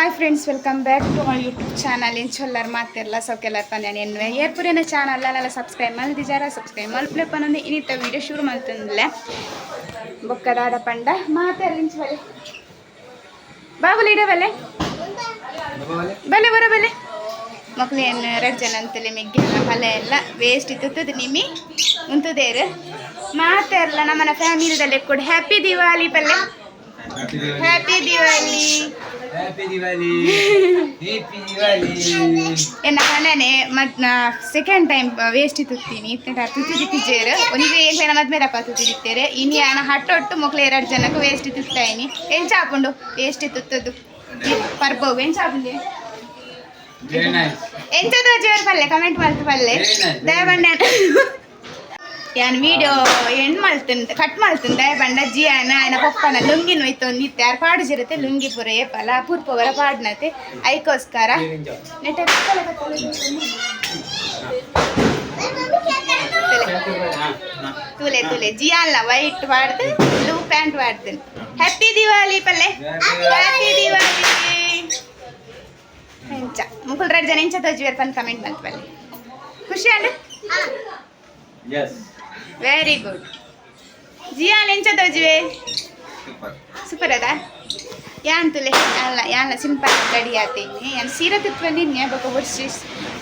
Hi friends, welcome back to my YouTube channel. ಇಂಚೊಲ್ಲರ್ ಮಾತೆಲ್ಲ ಸೌಕೆಲ್ಲರ್ ಪಂದ್ಯಾನ ಎನ್ವೆ ಏರ್ಪುರಿನ ಚಾನಲ್ ಅಲ್ಲ ಸಬ್ಸ್ಕ್ರೈಬ್ ಮಲ್ದಿಜಾರ ಸಬ್ಸ್ಕ್ರೈಬ್ ಮಲ್ಪ್ಲೆ ಪನೊಂದು ಇನ್ನಿತ್ತ ವೀಡಿಯೋ ಶುರು ಮಲ್ತಂದಿಲ್ಲ ಬೊಕ್ಕದಾದ ಪಂಡ ಮಾತೆಲ್ಲ ಇಂಚುವಲೆ ಬಾಬುಲಿ ಇಡವಲೆ ಬಲೆ ಬರ ಬಲೆ ಮಕ್ಳು ಏನು 2 ಜನ ಅಂತಲೇ ಮೆಗ್ಗಿನ ಪಲ್ಯ ಎಲ್ಲ ವೇಸ್ಟ್ ಇತ್ತದ ನಿಮಿ ಉಂತದೇರು ಮಾತೆಲ್ಲ ನಮ್ಮನ ಫ್ಯಾಮಿಲಿದಲ್ಲಿ ಕೂಡ ಹ್ಯಾಪಿ ದಿವಾಲಿ ಪಲ್ಯ. Happy Diwali, happy Diwali, happy Diwali. ಎನ್ನ ಕಣ್ಣನೆ ಮತ್ ಸೆಕೆಂಡ್ ಟೈಮ್ ವೇಸ್ಟ್ ತುತ್ತೀನಿ ತುತ್ತಿ ತಿಜೇರು ಒಂದೇ ಏನ ಮದ್ಮೇದಪ್ಪ ತುತ್ತಿ ತಿತ್ತೇರೆ ಇನಿ ಅನ ಹಟ್ಟೊಟ್ಟು ಮಕ್ಳು 2 ಜನಕ್ಕೆ ವೇಸ್ಟ್ ತುತ್ತಾಯಿನಿ ಏನ್ ಚಾಪುಂಡು ವೇಸ್ಟ್ ತುತ್ತದು ಪರ್ಬೋಗು ಏನ್ ಚಾಪುಂಡೆ ಎಂಚದ ಜೋರ್ ಪಲ್ಲೆ ಕಮೆಂಟ್ ಮಾಡ್ತು ಪಲ್ಲೆ ದಯಬಂಡ ಯಾನ್ ವಿಡಿಯೋ ಎಂಡ್ ಮಲ್ತಂದು ಕಟ್ ಮಲ್ತಂದು ದಯಬಂಡ ಜಿಯಾನ ಆಯ್ನ ಪಪ್ಪನ ಲುಂಗಿನ ಹೋಯ್ತು ಒಂದಿತ್ತೆ ಯಾರು ಪಾಡಿಸಿರುತ್ತೆ ಲುಂಗಿ ಪೂರ ಏಪಲ್ಲ ಪೂರ್ಪವರ ಪಾಡ್ನತೆ ಐಕೋಸ್ಕರ ನೆಟ್ಟ ತುಲೆ ತುಲೆ ಜಿಯಾನ್ಲ ವೈಟ್ ಪಾಡ್ದು ಬ್ಲೂ ಪ್ಯಾಂಟ್ ಪಾಡ್ದು ಹ್ಯಾಪಿ ದಿವಾಲಿ ಪಲ್ಲೆ ಹ್ಯಾಪಿ ದಿವಾಲಿ ಎಂಚ ಮುಕ್ಕುಲ್ 2 ಜನ ಎಂಚ ತೋಜುವೇರ್ ಪಂದ್ ಕಮೆಂಟ್ ಮಾಡ್ತು ಪಲ್ಲೆ ಖುಷಿ ಅಂಡ್ ವೆರಿ ಗುಡ್ ಜಿಯಾನ್ ಎಂಚ ತೋಜುವೆ ಸೂಪರ್ ಅದ ಯಾನ್ ತುಲೆ ಅಲ್ಲ ಯಾನ್ ಸಿಂಪಲ್ ಗಡಿ ಆತೀನಿ ಯಾನ್ ಸೀರೆ ತುತ್ಕೊಂಡಿನಿ ಬೊಕ ವರ್ಷ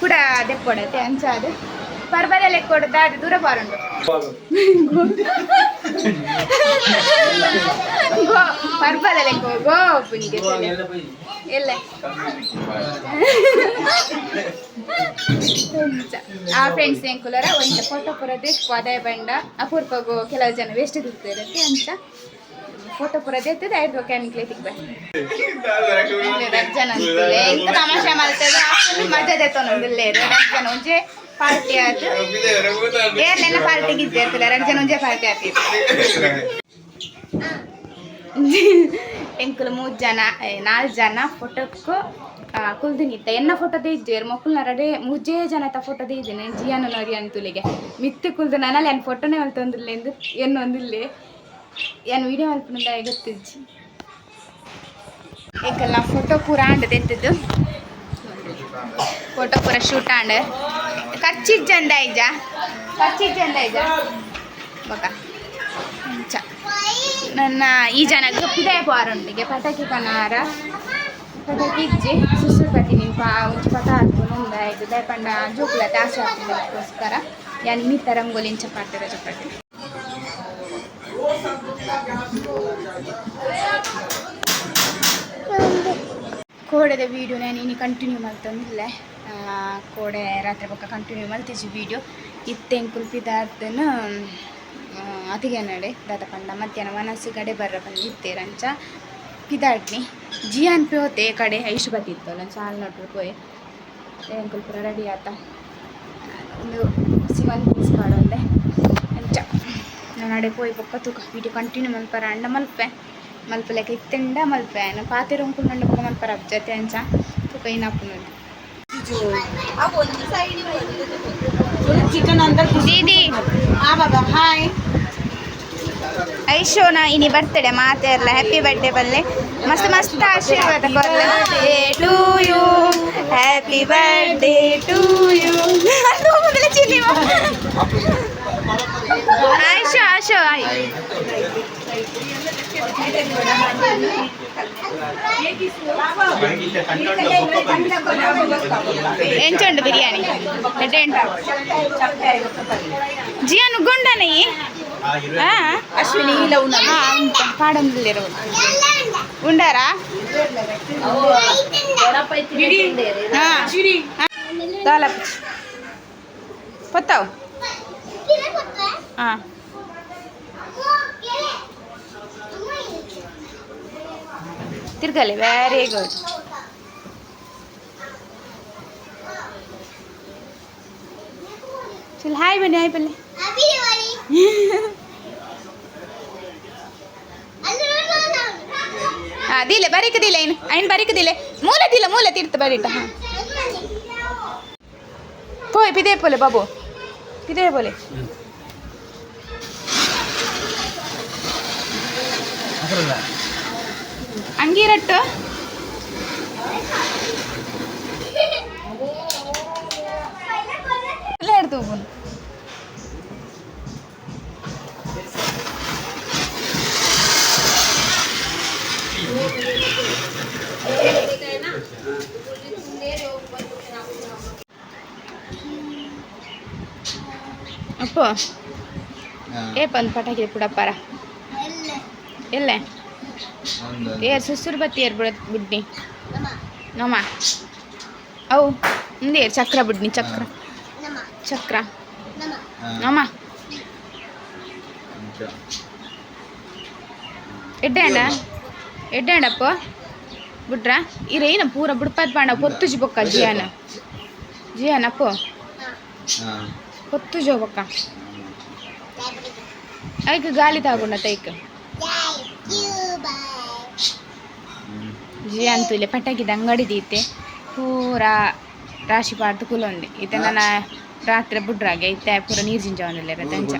ಕೂಡ ದೆಪ್ಪೊಡತೆ ಅಂಚ ಅದು ಪರ್ಬಲೆಲ್ಲ ಕೊಡ್ದ ಅದು ದೂರ ಬಾರುಂಡು ಗೋ ಪರ್ಬಲೆಲ್ಲ ಗೋ ಪುನಿಗೆ ಎಲ್ಲ ಆ ಫ್ರೆಂಡ್ಸ್ ಏನ್ ಕುಲರ ಒಂದು ಫೋಟೋ ಪುರದೆ ಪದೇ ಬಂಡ ಅಪೂರ್ವಗೂ ಕೆಲವು ಜನ ವೇಸ್ಟ್ ಇರುತ್ತೆ ಅಂತ ಫೋಟೋ ಪುರದೆ ಎತ್ತದ 5 ಕ್ಯಾನಿಕ್ಲೆ ತಿಕ್ಬೆ 2 ಜನ ಅಂತಲೇ ಇಂತ ತಮಾಷೆ ಮಾಡ್ತದೆ ಮಜಾ ದೇತೊಂದಿಲ್ಲ 2 ಜನ ಒಂಜೆ ಪಾರ್ಟಿ ಆಯ್ತು ಏರ್ಲೆಲ್ಲ ಪಾರ್ಟಿಗೆ ಇದ್ದೇರ್ತಲ್ಲ 2 ಜನ ಒಂಜೆ ಪಾರ್ಟಿ ಆಗ್ತಿತ್ತು ಎಂಕುಲು 3 ಜನ 4 ಜನ ಫೋಟೋಕ್ಕೂ ಕುಲ್ದಿನಿತ್ತ ಎನ್ನ ಫೋಟೋ ತೆಗ್ದೇರು ಮಕ್ಕಳನ್ನ 3 ಜನ ಫೋಟೋ ತೆಗ್ದೇನೆ ಜಿಯಾನ ನೋಡಿ ಅಂತುಲಿಗೆ ಮಿತ್ತು ಕುಲ್ದು ನಾನಲ್ಲಿ ಏನು ಫೋಟೋನೇ ಹೊಲ್ತೊಂದಿಲ್ಲ ಎಂದು ಏನು ಒಂದಿಲ್ಲ ಏನು ವೀಡಿಯೋ ಮಲ್ಪುಂಡ ಗೊತ್ತಿಜ್ಜಿ ಏಕಲ್ಲ ಫೋಟೋ ಪೂರ ಆಂಡ್ ತೆತ್ತದ್ದು ಫೋಟೋ ಪೂರ ಶೂಟ್ ಆಂಡ್ ಖರ್ಚಿಗೆ ಚಂದ ಐಜ ಬೊಕ ಚ ನನ್ನ ಈ ಜನಕ್ಕೆ ಪಿದಾಯ ಪಾರುಂಡಿಗೆ ಪಟಾಕಿ ಕನಾರ ಪಟಾಕಿ ಇಜ್ಜಿ ಸುಸುರ್ಪತಿ ನೀನು ಒಂಚು ಪಟ ಹಾಕ್ಕೊಂಡು ಒಂದಾಯ್ತು ದಯಪಂಡ ಜೋಕುಲ ತಾಸೆ ಹಾಕ್ತೀನಿ ಅದಕ್ಕೋಸ್ಕರ ಯಾನ್ ಇನ್ನಿತ್ತ ರಂಗೋಲಿ ಇಂಚ ಪಾಡ್ತಿರೋ ಚಪಾತಿ ಕೋಡೆದ ವೀಡಿಯೋ ನಾನು ಇನ್ನು ಕಂಟಿನ್ಯೂ ಮಾಡ್ತಂದಿಲ್ಲ ಕೋಡೆ ರಾತ್ರಿ ಪಕ್ಕ ಕಂಟಿನ್ಯೂ ಮಾಡ್ತಿದ್ವಿ ವೀಡಿಯೋ ಇತ್ತೆಂಕುಲ್ ಪಿದಾರ್ದನು ಅತಿಗೆ ನಡೆ ದಾದ ಪಂಡ ಮಧ್ಯಾಹ್ನ ಮನಸ್ಸು ಗಡೆ ಬರ್ರ ಬಂದು ಇತ್ತೇರಂಚ ಪಿದಾಡ್ನಿ ಜಿಯಾನ್ ಪಿ ಹೋತೆ ಕಡೆ ಐಶು ಬತ್ತಿತ್ತಲ್ಲ ಸಾಲು ನೋಡ್ರು ಪೋಯ್ ಎಂಕುಲ್ ಪುರ ರೆಡಿ ಆತ ಒಂದು ಸಿವನ್ ಪೀಸ್ ಕಾಡೊಂದೆ ಅಂಚ ನಾನು ಅಡೆ ಪೋಯ್ ಬೊಕ್ಕ ತೂಕ ವೀಡಿಯೋ ಕಂಟಿನ್ಯೂ ಮಲ್ಪರ ಅಂಡ ಮಲ್ಪಲೆಕ್ಕ ಇತ್ತೆಂಡ ಮಲ್ಪೆ ನಾನು ಪಾತೆರ ಉಂಕುಂಡು ಬೊಕ್ಕ ಮಲ್ಪರ ಜೊತೆ ಅಂಚ ತೂಕ ಏನಪ್ಪು ದೀದಿ ಹಾಯ್ ಐಶೋನ ಇನಿ ಬರ್ತಡೆ ಮಾತೆಲ್ಲ ಹ್ಯಾಪಿ ಬರ್ಡೇ ಬಲ್ಲೆ ಮಸ್ತ್ ಮಸ್ತ್ ಆಶೀರ್ವಾದ ಬರ್ಲೆ to you happy birthday to you ಆಶೋ ಎಂಚುಂಡು ಬಿರಿಯಾನಿ ಜಿಯಾ ನುಗ್ಗುಂಡನೆ ಅಶ್ವಿನಿ ಪಾಡಂದಿಲ್ಲಿರು ಉಂಡಾರಾ ಪತ್ತಾವ್ ಹಾಂ ತಿರ್ಗಲಿ ವೆರಿ ಗುಡ್ ಚಲ್ ಹಾಯ್ ಬನ್ನಿ ದಿಲೆ ಬರೀಕದಿಲ್ಲ ಐನ್ ಬರೀಕದಿಲ್ಲ ಮೂಲ ತೀರ್ಥ ಬರೀಟ ಹಾಂ ಪೋಯ್ ಪಿದೇ ಪೋಲೆ ಬಾಬು ಪಿದೇ ಪೋಲೆ ಅಂಗೀರಟ್ಟು ಹೋಗೋಣ. ಅಪ್ಪ ಏ ಬಂದು ಪಟಾಕಿ ಪುಡಪ್ಪಾರ ಎಲ್ಲೇ ಏರ್ ಸುಸುರು ಬತ್ತಿ ಏರ್ ಬಿಡ ಬುಡ್ನಿ ನಮ ಅವು ಮುಂದೆ ಚಕ್ರ ಬುಡ್ನಿ ಚಕ್ರ ಚಕ್ರ ನಮ ಎಡ್ಡಪ್ಪ ಬಿಡ್ರ ಇರೇನ ಪೂರ ಬುಡ್ಪದ್ ಬಾಂಡ పొత్తు బొక్క జియాన అప్పు పొత్తు జో బొక్క ಐಕ್ ಗಾಳಿ ತಾಗುಂಡ ತೈಕ್ ಜಿ ಅಂತೂಲೆ ಪಟಾಕಿದ ಅಂಗಡಿ ದೀತೆ ಪೂರ ರಾಶಿ ಪಾಡ್ದು ಕುಲೊಂದೆ ಈತ ನನ್ನ ರಾತ್ರಿ ಬುಡ್ರಾಗೆ ಐತೆ ಪೂರ ನೀರು ಜಿಂಜವನಲ್ಲ ತಂಚ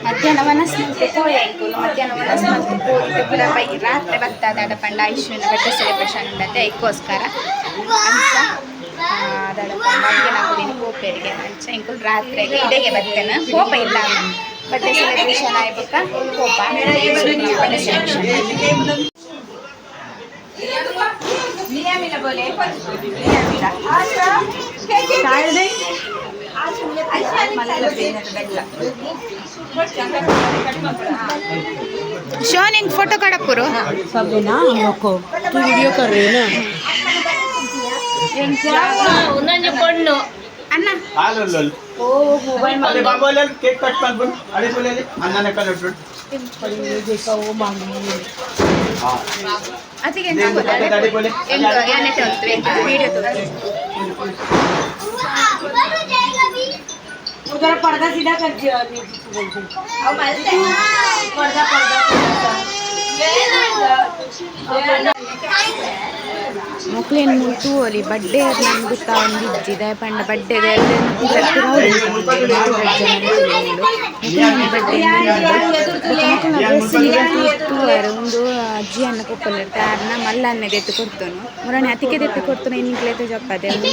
ಮಧ್ಯಾಹ್ನ ವನಸ್ಮಂತೆ ಕೋಯಂಕುಲು ಮಧ್ಯಾಹ್ನ ವನಸ್ಮಂತೆ ಕೋಯಿತು ಪೂರ ಬೈ ರಾತ್ರಿ ಬತ್ತದಾದ ಪಂಡ ಐಶ್ವರ್ಯನ ಬಟ್ಟೆ ಸೆಲೆಬ್ರೇಷನ್ ಉಂಡತೆ ಐಕೋಸ್ಕರ ಅಂಚ ಅದಾದ ಪಂಡ ಈಗ ನಾವು ಕೋಪೇರಿಗೆ ಅಂಚ ಇಂಕುಲು ರಾತ್ರಿಗೆ ಇದೆಗೆ ಬರ್ತೇನೆ ಕೋಪ ಇಲ್ಲ ಬಟ್ಟೆ ಸೆಲೆಬ್ರೇಷನ್ ಆಯ್ಬೇಕ ಕೋಪ ಬಟ್ಟೆ ಸೆಲೆಬ್ರೇಷನ್ ನಿಯಮಿನ ಬೋಲೆ ನಿಯಮಿನ शोनिंग फोटो काढा पुरो सब ना हमको तू वीडियो कर रही है ना उन्होंने पढ़नो अन्ना हालो लल ओ मोबाइल में बाबा केक कट कर अरे बोले अन्ना ने कल उठ देखा वो मांगी हां अति के बोले ಎಂಕ ಯಾನೆ ತೋರಿಸ್ತು ವಿಡಿಯೋ ತೋರಿಸ್ತು उधर पर्दा सीधा कर दियो अब मालते पर्दा ಮಕ್ಳೇನು ಮುಟ್ಟು ಅಲ್ಲಿ ಬಡ್ಡೆ ನಮ್ಗೆ ಗೊತ್ತಾ ಒಂದು ಇದ್ದಿದೆ ಪಂಡ ಬಡ್ಡೆಗೆ ಒಂದು ಅಜ್ಜಿ ಅನ್ನ ಕೊಪ್ಪಲಿರ್ತೆ ಅದನ್ನ ಮಲ್ಲ ಅನ್ನಗೆ ಎತ್ತು ಕೊಡ್ತಾನು ಮುರಣೆ ಅತಿಕೆ ಎತ್ತು ಕೊಡ್ತಾನು ಇನ್ನಿಕ್ಲೈತೆ ಜಪ್ಪದೆ ಒಂದು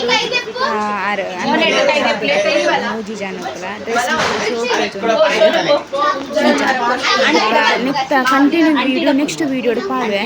ಮೂಜಿ ಜನಕ್ಕಲ dress next continue video next video ಪಾಲ್ವೆ